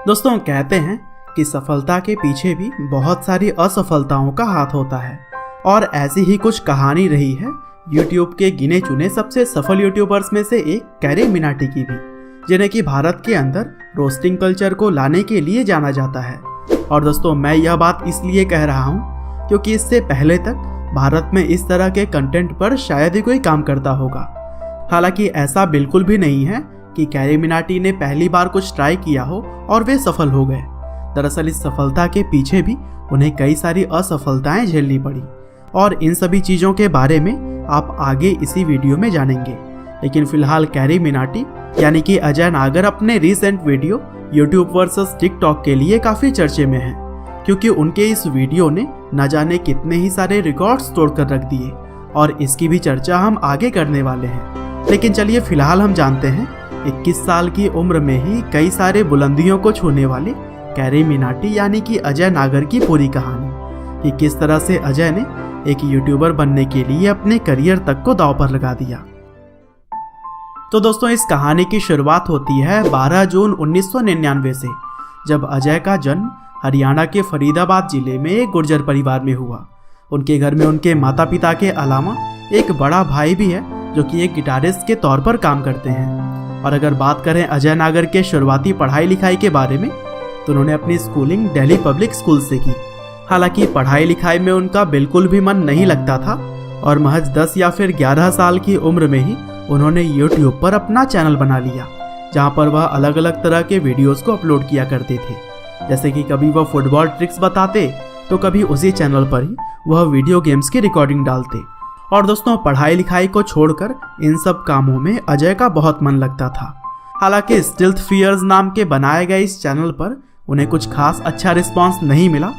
दोस्तों कहते हैं कि सफलता के पीछे भी बहुत सारी असफलताओं का हाथ होता है और ऐसी ही कुछ कहानी रही है यूट्यूब के गिने चुने सबसे सफल यूट्यूबर्स में से एक कैरी मिनाटी की भी, जिन्हें कि भारत के अंदर रोस्टिंग कल्चर को लाने के लिए जाना जाता है। और दोस्तों मैं यह बात इसलिए कह रहा हूँ क्योंकि इससे पहले तक भारत में इस तरह के कंटेंट पर शायद ही कोई काम करता होगा। हालांकि ऐसा बिल्कुल भी नहीं है कि कैरी मिनाटी ने पहली बार कुछ ट्राई किया हो और वे सफल हो गए। दरअसल इस सफलता के पीछे भी उन्हें कई सारी असफलताएं झेलनी पड़ी और इन सभी चीज़ों के बारे में आप आगे इसी वीडियो में जानेंगे। लेकिन फिलहाल कैरी मिनाटी यानी कि अजय नागर अपने recent video YouTube versus TikTok के लिए काफ़ी चर्चे में हैं, क्योंकि उनके इस वीडियो ने न जाने कितने ही सारे रिकॉर्ड्स तोड़कर रख दिए और इसकी भी चर्चा हम आगे करने वाले हैं। लेकिन चलिए फिलहाल हम जानते हैं 21 साल की उम्र में ही कई सारे बुलंदियों को छूने वाले कैरी मिनाटी यानी कि अजय नागर की पूरी कहानी कि किस तरह से अजय ने एक यूट्यूबर बनने के लिए अपने करियर तक को दांव पर लगा दिया। तो दोस्तों इस कहानी की शुरुआत होती है 12 जून 1999 से, जब अजय का जन्म हरियाणा के फरीदाबाद जिले में एक गुर्जर परिवार में हुआ। उनके घर में उनके माता पिता के अलावा एक बड़ा भाई भी है जो कि एक गिटारिस्ट के तौर पर काम करते हैं। और अगर बात करें अजय नागर के शुरुआती पढ़ाई लिखाई के बारे में तो उन्होंने अपनी स्कूलिंग दिल्ली पब्लिक स्कूल से की। हालांकि पढ़ाई लिखाई में उनका बिल्कुल भी मन नहीं लगता था और महज 10 या फिर 11 साल की उम्र में ही उन्होंने यूट्यूब पर अपना चैनल बना लिया, जहां पर वह अलग अलग तरह के वीडियोस को अपलोड किया करते थे। जैसे कि कभी वह फुटबॉल ट्रिक्स बताते तो कभी उसी चैनल पर ही वह वीडियो गेम्स की रिकॉर्डिंग डालते। और दोस्तों पढ़ाई लिखाई को छोड़कर इन सब कामों में अजय का बहुत मन लगता था। हालांकि स्टिल्थ फियर्स नाम के बनाए गए इस चैनल पर उन्हें कुछ खास अच्छा रिस्पांस नहीं मिला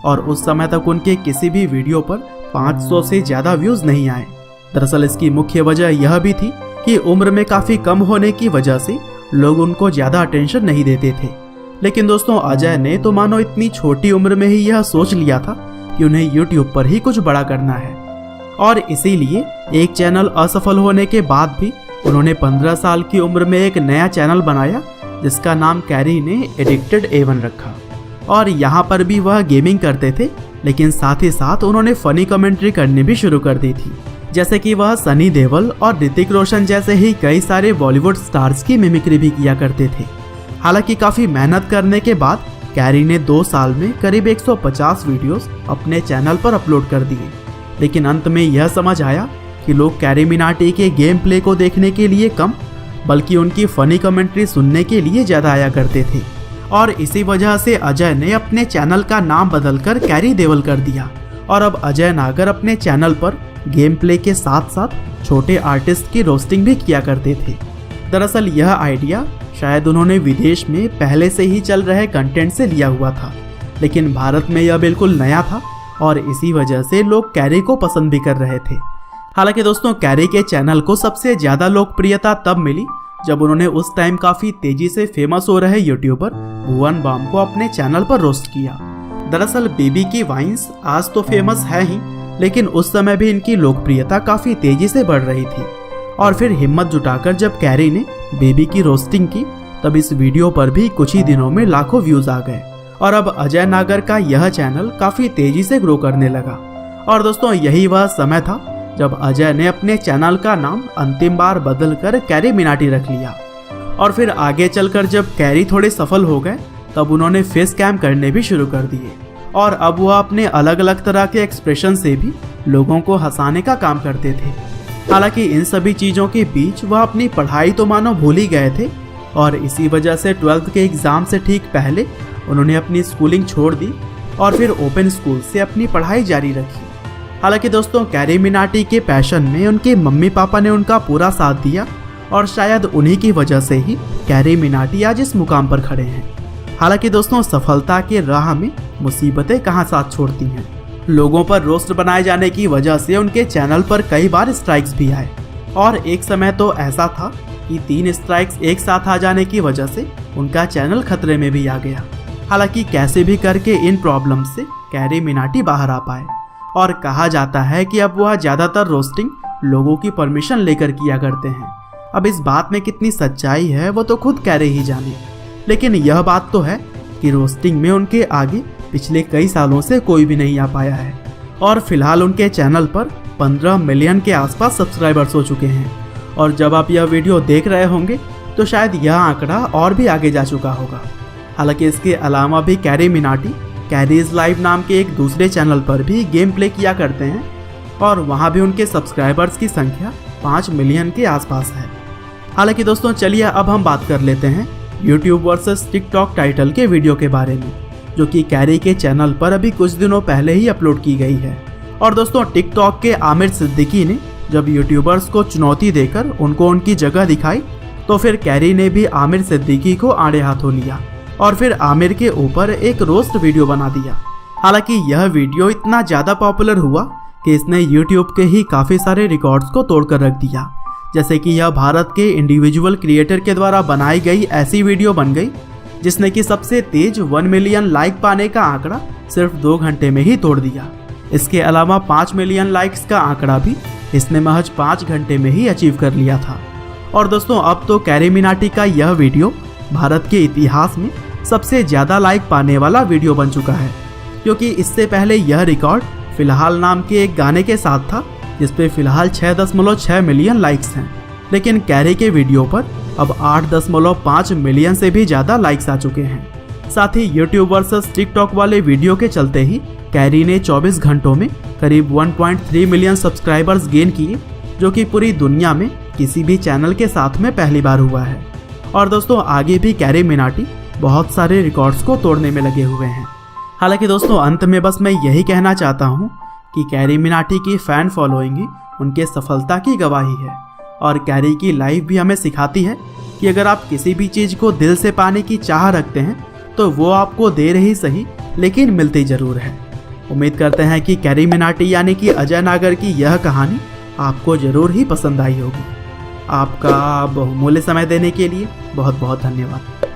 और उस समय तक उनके किसी भी वीडियो पर 500 से ज़्यादा व्यूज़ नहीं आए। दरअसल इसकी मुख्य वजह यह भी थी कि उम्र में काफ़ी कम होने की वजह से लोग उनको ज़्यादा अटेंशन नहीं देते थे। लेकिन दोस्तों अजय ने तो मानो इतनी छोटी उम्र में ही यह सोच लिया था कि उन्हें यूट्यूब पर ही कुछ बड़ा करना है और इसीलिए एक चैनल असफल होने के बाद भी उन्होंने 15 साल की उम्र में एक नया चैनल बनाया जिसका नाम कैरी ने एडिक्टेड A1 रखा। और यहाँ पर भी वह गेमिंग करते थे, लेकिन साथ ही साथ उन्होंने फनी कमेंट्री करनी भी शुरू कर दी थी, जैसे कि वह सनी देओल और ऋतिक रोशन जैसे ही कई सारे बॉलीवुड स्टार्स की मिमिक्री भी किया करते थे। हालांकि काफ़ी मेहनत करने के बाद कैरी ने 2 साल में करीब 150 वीडियोस अपने चैनल पर अपलोड कर दिए। लेकिन अंत में यह समझ आया कि लोग कैरी मिनाटी के गेम प्ले को देखने के लिए कम बल्कि उनकी फनी कमेंट्री सुनने के लिए ज़्यादा आया करते थे। और इसी वजह से अजय ने अपने चैनल का नाम बदलकर कैरी देओल कर दिया और अब अजय नागर अपने चैनल पर गेम प्ले के साथ साथ छोटे आर्टिस्ट की रोस्टिंग भी किया करते थे। दरअसल यह आइडिया शायद उन्होंने विदेश में पहले से ही चल रहे कंटेंट से लिया हुआ था, लेकिन भारत में यह बिल्कुल नया था और इसी वजह से लोग कैरी को पसंद भी कर रहे थे। हालांकि दोस्तों कैरी के चैनल को सबसे ज़्यादा लोकप्रियता तब मिली जब उन्होंने उस टाइम काफ़ी तेज़ी से फेमस हो रहे यूट्यूबर भुवन बाम को अपने चैनल पर रोस्ट किया। दरअसल बेबी की वाइन्स आज तो फेमस है ही, लेकिन उस समय भी इनकी लोकप्रियता काफ़ी तेज़ी से बढ़ रही थी। और फिर हिम्मत जुटाकर जब कैरी ने बेबी की रोस्टिंग की तब इस वीडियो पर भी कुछ ही दिनों में लाखों व्यूज़ आ गए और अब अजय नागर का यह चैनल काफ़ी तेज़ी से ग्रो करने लगा। और दोस्तों यही वह समय था जब अजय ने अपने चैनल का नाम अंतिम बार बदलकर कैरी मिनाटी रख लिया। और फिर आगे चलकर जब कैरी थोड़े सफल हो गए तब उन्होंने फेस कैम करने भी शुरू कर दिए और अब वह अपने अलग अलग तरह के एक्सप्रेशन से भी लोगों को हंसाने का काम करते थे। हालांकि इन सभी चीज़ों के बीच वह अपनी पढ़ाई तो मानो भूल ही गए थे और इसी वजह से 12th के एग्ज़ाम से ठीक पहले उन्होंने अपनी स्कूलिंग छोड़ दी और फिर ओपन स्कूल से अपनी पढ़ाई जारी रखी। हालांकि दोस्तों कैरी मिनाटी के पैशन में उनके मम्मी पापा ने उनका पूरा साथ दिया और शायद उन्हीं की वजह से ही कैरी मिनाटी आज इस मुकाम पर खड़े हैं। हालांकि दोस्तों सफलता के राह में मुसीबतें कहाँ साथ छोड़ती हैं। लोगों पर रोस्ट बनाए जाने की वजह से उनके चैनल पर कई बार स्ट्राइक्स भी आए और एक समय तो ऐसा था कि 3 स्ट्राइक्स एक साथ आ जाने की वजह से उनका चैनल खतरे में भी आ गया। हालांकि कैसे भी करके इन प्रॉब्लम से कैरी मिनाटी बाहर आ पाए और कहा जाता है कि अब वह ज़्यादातर रोस्टिंग लोगों की परमिशन लेकर किया करते हैं। अब इस बात में कितनी सच्चाई है वो तो खुद कैरी ही जाने, लेकिन यह बात तो है कि रोस्टिंग में उनके आगे पिछले कई सालों से कोई भी नहीं आ पाया है और फिलहाल उनके चैनल पर 15 मिलियन के आसपास सब्सक्राइबर्स हो चुके हैं। और जब आप यह वीडियो देख रहे होंगे तो शायद यह आंकड़ा और भी आगे जा चुका होगा। हालांकि इसके अलावा भी कैरी मिनाटी कैरीज लाइव नाम के एक दूसरे चैनल पर भी गेम प्ले किया करते हैं और वहां भी उनके सब्सक्राइबर्स की संख्या 5 मिलियन के आसपास है। हालांकि दोस्तों चलिए अब हम बात कर लेते हैं YouTube वर्सेस TikTok टाइटल के वीडियो के बारे में, जो कि कैरी के चैनल पर अभी कुछ दिनों पहले ही अपलोड की गई है। और दोस्तों TikTok के आमिर सिद्दीकी ने जब यूट्यूबर्स को चुनौती देकर उनको उनकी जगह दिखाई तो फिर कैरी ने भी आमिर सिद्दीकी को आड़े हाथों लिया और फिर आमिर के ऊपर एक रोस्ट वीडियो बना दिया। हालांकि यह वीडियो इतना ज़्यादा पॉपुलर हुआ कि इसने YouTube के ही काफ़ी सारे रिकॉर्ड्स को तोड़कर रख दिया। जैसे कि यह भारत के इंडिविजुअल क्रिएटर के द्वारा बनाई गई ऐसी वीडियो बन गई जिसने कि सबसे तेज 1 मिलियन लाइक पाने का आंकड़ा सिर्फ 2 घंटे में ही तोड़ दिया। इसके अलावा 5 मिलियन लाइक्स का आंकड़ा भी इसने महज 5 घंटे में ही अचीव कर लिया था। और दोस्तों अब तो कैरी मिनाटी का यह वीडियो भारत के इतिहास में सबसे ज़्यादा लाइक पाने वाला वीडियो बन चुका है, क्योंकि इससे पहले यह रिकॉर्ड फिलहाल नाम के एक गाने के साथ था जिस पे फिलहाल 6.6 मिलियन लाइक्स हैं। लेकिन कैरी के वीडियो पर अब 8.5 मिलियन से भी ज़्यादा लाइक्स आ चुके हैं। साथ ही YouTube वर्सेस TikTok वाले वीडियो के चलते ही कैरी ने 24 घंटों में करीब 1.3 मिलियन सब्सक्राइबर्स गेन किए, जो कि पूरी दुनिया में किसी भी चैनल के साथ में पहली बार हुआ है। और दोस्तों आगे भी कैरी मिनाटी बहुत सारे रिकॉर्ड्स को तोड़ने में लगे हुए हैं। हालांकि दोस्तों अंत में बस मैं यही कहना चाहता हूँ कि कैरी मिनाटी की फ़ैन फॉलोइंग ही उनके सफलता की गवाही है। और कैरी की लाइफ भी हमें सिखाती है कि अगर आप किसी भी चीज़ को दिल से पाने की चाह रखते हैं तो वो आपको देर ही सही लेकिन मिलती ज़रूर है। उम्मीद करते हैं कि कैरी मिनाटी यानी कि अजय नागर की यह कहानी आपको ज़रूर ही पसंद आई होगी। आपका बहुमूल्य समय देने के लिए बहुत बहुत धन्यवाद।